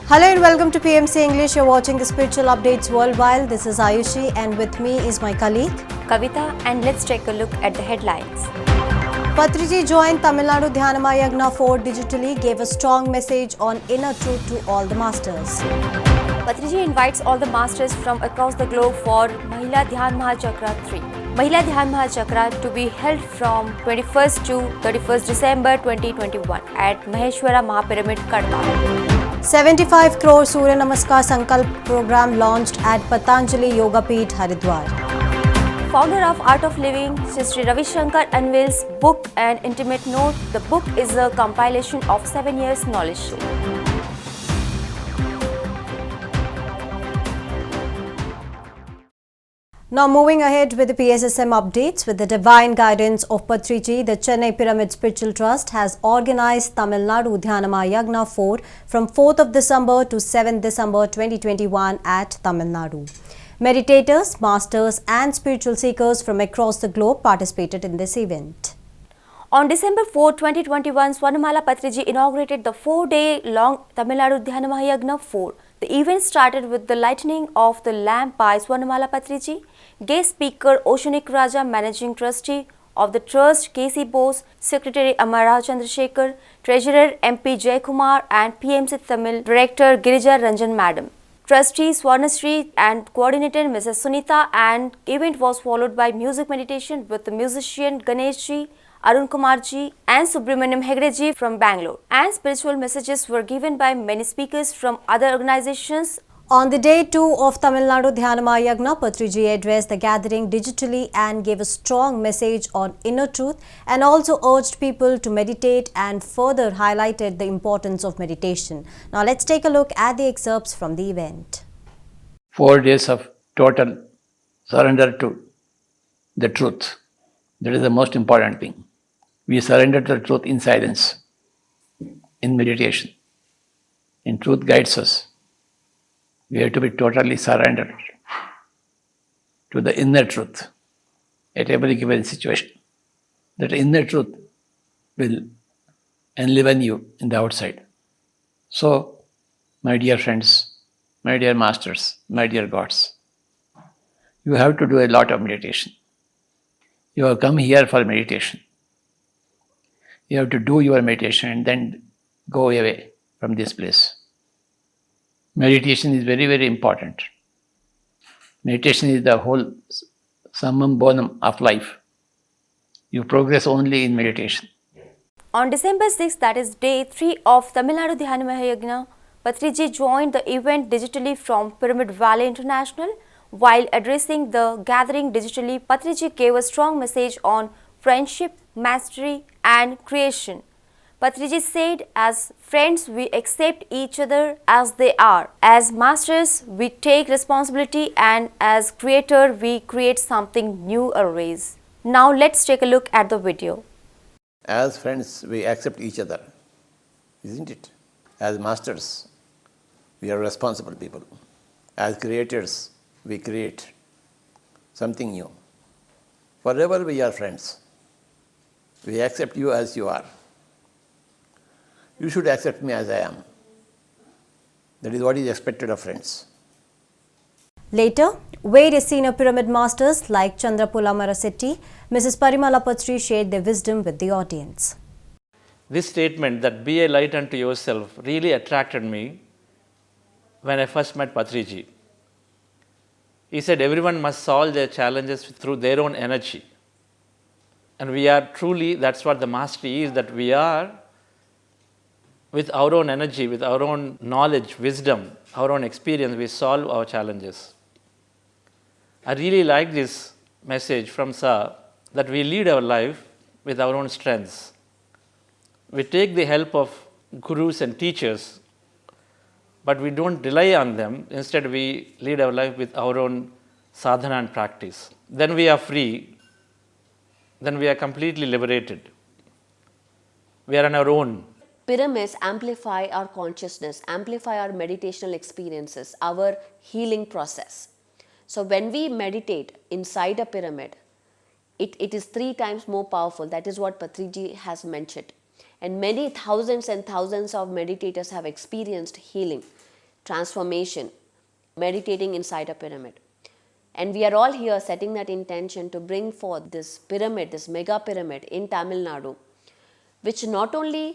Hello and welcome to PMC English. You're watching the Spiritual Updates Worldwide. This is Ayushi and with me is my colleague Kavita, and let's take a look at the headlines. Patriji joined Tamil Nadu Dhyanama Yagna 4 digitally, gave a strong message on inner truth to all the masters. Patriji invites all the masters from across the globe for Mahila Dhyan Mahachakra 3. Mahila Dhyan Mahachakra to be held from 21st to 31st December 2021 at Maheshwara Mahapyramid, Kadpa. 75 crore Surya Namaskar Sankalp program launched at Patanjali Yoga Peeth, Haridwar. Founder of Art of Living, Sri Ravi Shankar unveils book and intimate note. The book is a compilation of 7 years knowledge. Now moving ahead with the PSSM updates. With the divine guidance of Patriji, the Chennai Pyramid Spiritual Trust has organized Tamil Nadu Dhyanama Yagna 4 from 4th of December to 7th December 2021 at Tamil Nadu. Meditators, masters and spiritual seekers from across the globe participated in this event. On December 4, 2021, Swarnamala Patriji inaugurated the 4-day-long Tamil Nadu Dhyanama Yagna 4. The event started with the lighting of the lamp by Swarnamala Patriji. Guest speaker Oceanic Raja, Managing Trustee of the Trust K.C. Bose, Secretary Amara Chandrasekhar, Treasurer MP Jaykumar and PMC Tamil Director Girija Ranjan Madam. Trustee Swarnashree and Coordinator Mrs. Sunita, and event was followed by music meditation with the musician Ganesh Ji, Arun Kumar Ji and Subramaniam Hegde Ji from Bangalore, and spiritual messages were given by many speakers from other organizations. On the day 2 of Tamil Nadu Dhyanama Yagna, Patriji addressed the gathering digitally and gave a strong message on inner truth and also urged people to meditate and further highlighted the importance of meditation. Now let's take a look at the excerpts from the event. 4 days of total surrender to the truth. That is the most important thing. We surrender to the truth in silence, in meditation. And truth guides us. We have to be totally surrendered to the inner truth at every given situation. That inner truth will enliven you in the outside. So, my dear friends, my dear masters, my dear gods, you have to do a lot of meditation. You have come here for meditation. You have to do your meditation and then go away from this place. Meditation is very, very important. Meditation is the whole summum bonum of life. You progress only in meditation. On December 6, that is day 3 of Tamil Nadu Dhyanama Yagna, Patriji joined the event digitally from Pyramid Valley International. While addressing the gathering digitally, Patriji gave a strong message on friendship, mastery and creation. Patriji said, as friends, we accept each other as they are. As masters, we take responsibility, and as creator, we create something new always. Now let's take a look at the video. As friends, we accept each other, isn't it? As masters, we are responsible people. As creators, we create something new. Forever we are friends. We accept you as you are. You should accept me as I am. That is what is expected of friends. Later, various senior pyramid masters like Chandrapula Marasetti, Mrs. Parimala Patri shared their wisdom with the audience. This statement that be a light unto yourself really attracted me when I first met Patriji. He said everyone must solve their challenges through their own energy. And we are truly, that's what the mastery is, that we are with our own energy, with our own knowledge, wisdom, our own experience, we solve our challenges. I really like this message from Sir, that we lead our life with our own strengths. We take the help of gurus and teachers, but we don't rely on them. Instead, we lead our life with our own sadhana and practice. Then we are free. Then we are completely liberated. We are on our own. Pyramids amplify our consciousness, amplify our meditational experiences, our healing process. So when we meditate inside a pyramid, it is 3 times more powerful. That is what Patriji has mentioned. And many thousands and thousands of meditators have experienced healing. transformation, meditating inside a pyramid. And we are all here setting that intention to bring forth this pyramid, this mega pyramid in Tamil Nadu, which not only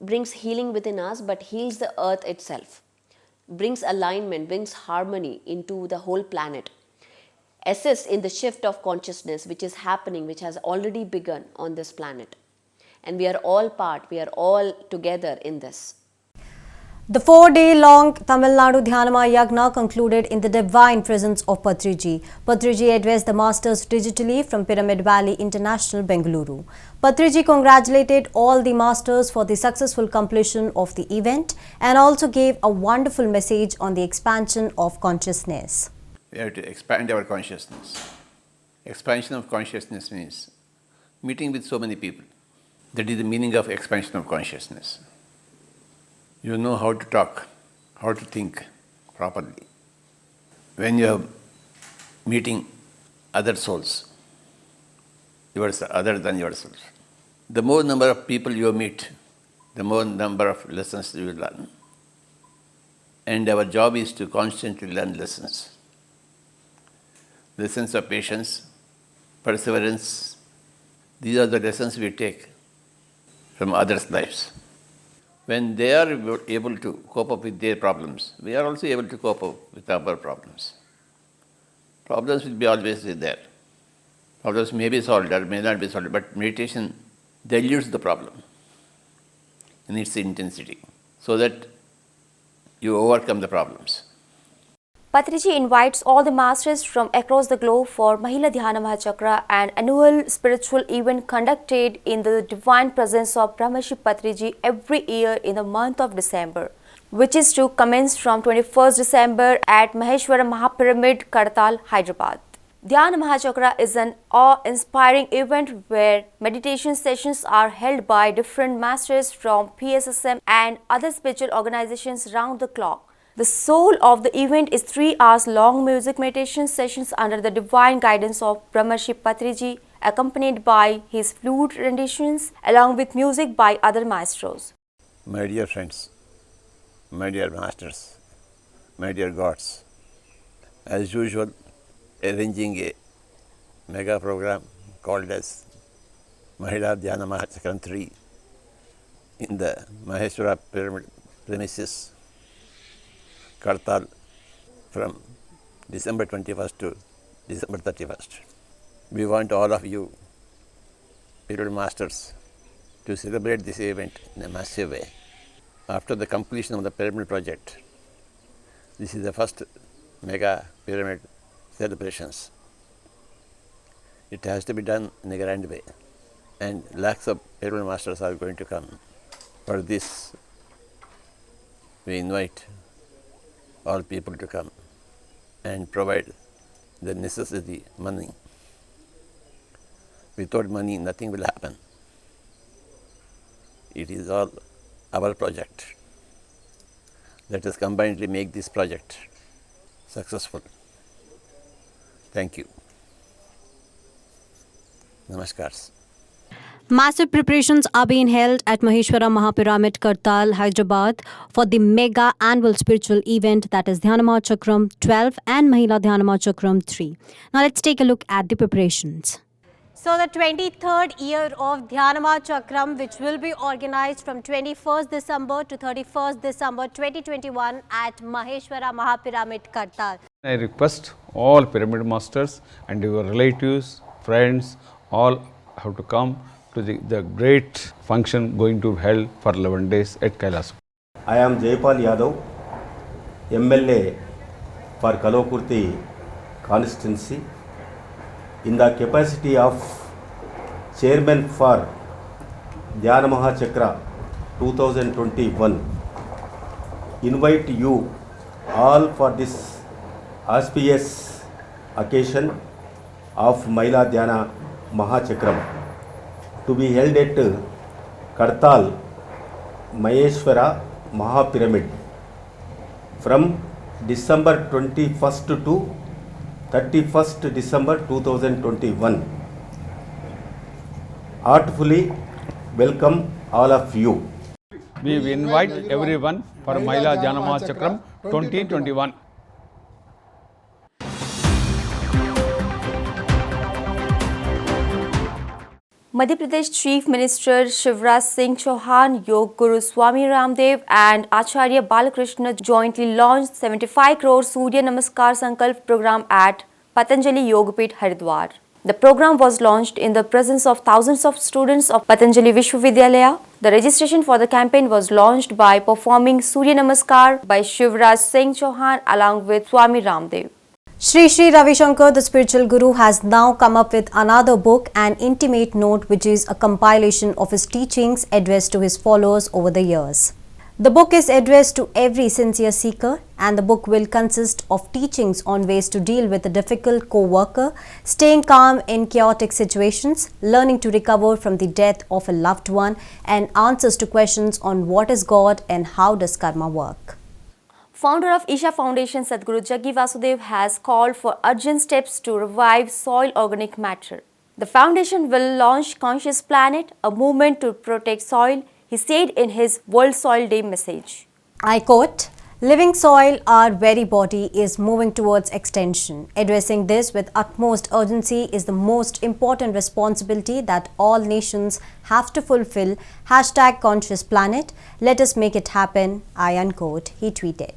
brings healing within us but heals the earth itself, brings alignment, brings harmony into the whole planet, assists in the shift of consciousness which is happening, which has already begun on this planet. And we are all together in this. The 4-day-long Tamil Nadu Dhyanama Yagna concluded in the divine presence of Patriji. Patriji addressed the masters digitally from Pyramid Valley International, Bengaluru. Patriji congratulated all the masters for the successful completion of the event and also gave a wonderful message on the expansion of consciousness. We have to expand our consciousness. Expansion of consciousness means meeting with so many people. That is the meaning of expansion of consciousness. You know how to talk, how to think properly. When you are meeting other souls, other than yourself, the more number of people you meet, the more number of lessons you will learn. And our job is to constantly learn lessons. Lessons of patience, perseverance. These are the lessons we take from others' lives. When they are able to cope up with their problems, we are also able to cope up with our problems. Problems will be always there. Problems may be solved or may not be solved, but meditation dilutes the problem in its intensity so that you overcome the problems. Patriji invites all the masters from across the globe for Mahila Dhyana Mahachakra, an annual spiritual event conducted in the divine presence of Brahmarshi Patriji every year in the month of December, which is to commence from 21st December at Maheshwara Mahapyramid, Kartal, Hyderabad. Dhyana Mahachakra is an awe-inspiring event where meditation sessions are held by different masters from PSSM and other spiritual organizations round the clock. The soul of the event is 3 hours long music meditation sessions under the divine guidance of Brahmarshi Patriji, accompanied by his flute renditions along with music by other maestros. My dear friends, my dear masters, my dear gods, as usual, arranging a mega program called as Mahila Dhyana Mahachakram 3 in the Maheshwara Pyramid premises, Kartal, from December 21st to December 31st. We want all of you, Pyramid Masters, to celebrate this event in a massive way. After the completion of the Pyramid project, this is the first mega pyramid celebrations. It has to be done in a grand way, and lakhs of Pyramid Masters are going to come. For this, we invite all people to come and provide the necessary money. Without money, nothing will happen. It is all our project. Let us combinedly make this project successful. Thank you. Namaskars. Massive preparations are being held at Maheshwara Mahapyramid, Kartal, Hyderabad for the mega annual spiritual event that is Dhyana Mahachakram 12 and Mahila Dhyana Mahachakram 3. Now let's take a look at the preparations. So the 23rd year of Dhyana Mahachakram, which will be organized from 21st December to 31st December 2021 at Maheshwara Mahapyramid, Kartal. I request all pyramid masters and your relatives, friends, all have to come to the great function going to be held for 11 days at Kailas. I am Jaypal Yadav, MLA for Kalokurti constituency, in the capacity of Chairman for Dhyana Mahachakra 2021. Invite you all for this auspicious occasion of Mahila Dhyana Mahachakram to be held at Kartal Maheshwara Mahapyramid from December 21st to 31st December 2021. Heartfully welcome all of you. We invite everyone for Mahila Dhyana Mahachakram 2021. Madhya Pradesh Chief Minister Shivraj Singh Chauhan, Yog Guru Swami Ramdev and Acharya Balakrishna jointly launched 75 crore Surya Namaskar Sankalp program at Patanjali Yogapith Haridwar. The program was launched in the presence of thousands of students of Patanjali Vishwavidyalaya. The registration for the campaign was launched by performing Surya Namaskar by Shivraj Singh Chauhan along with Swami Ramdev. Sri Sri Ravi Shankar, the spiritual guru, has now come up with another book, An Intimate Note, which is a compilation of his teachings addressed to his followers over the years. The book is addressed to every sincere seeker, and the book will consist of teachings on ways to deal with a difficult co-worker, staying calm in chaotic situations, learning to recover from the death of a loved one, and answers to questions on what is God and how does karma work. Founder of Isha Foundation, Sadhguru Jaggi Vasudev, has called for urgent steps to revive soil organic matter. The foundation will launch Conscious Planet, a movement to protect soil, he said in his World Soil Day message. I quote, "Living soil, our very body, is moving towards extinction. Addressing this with utmost urgency is the most important responsibility that all nations have to fulfill. #Conscious Planet. Let us make it happen." I unquote, he tweeted.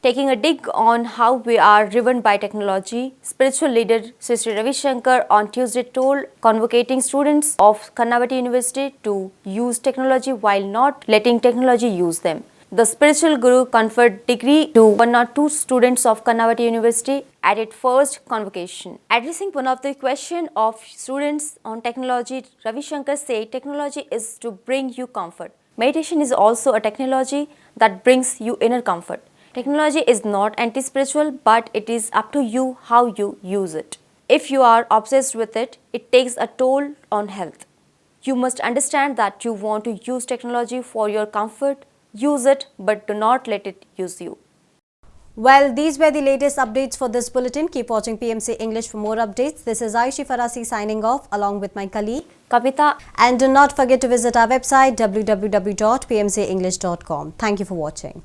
Taking a dig on how we are driven by technology, spiritual leader Sri Sri Ravi Shankar on Tuesday told convocating students of Kannavati University to use technology while not letting technology use them. The spiritual guru conferred degree to 102 students of Kannavati University at its first convocation. Addressing one of the question of students on technology, Ravi Shankar said technology is to bring you comfort. Meditation is also a technology that brings you inner comfort. Technology is not anti-spiritual, but it is up to you how you use it. If you are obsessed with it, it takes a toll on health. You must understand that you want to use technology for your comfort. Use it, but do not let it use you. Well, these were the latest updates for this bulletin. Keep watching PMC English for more updates. This is Aishi Farasi signing off along with my colleague Kavita. And do not forget to visit our website www.pmcenglish.com. Thank you for watching.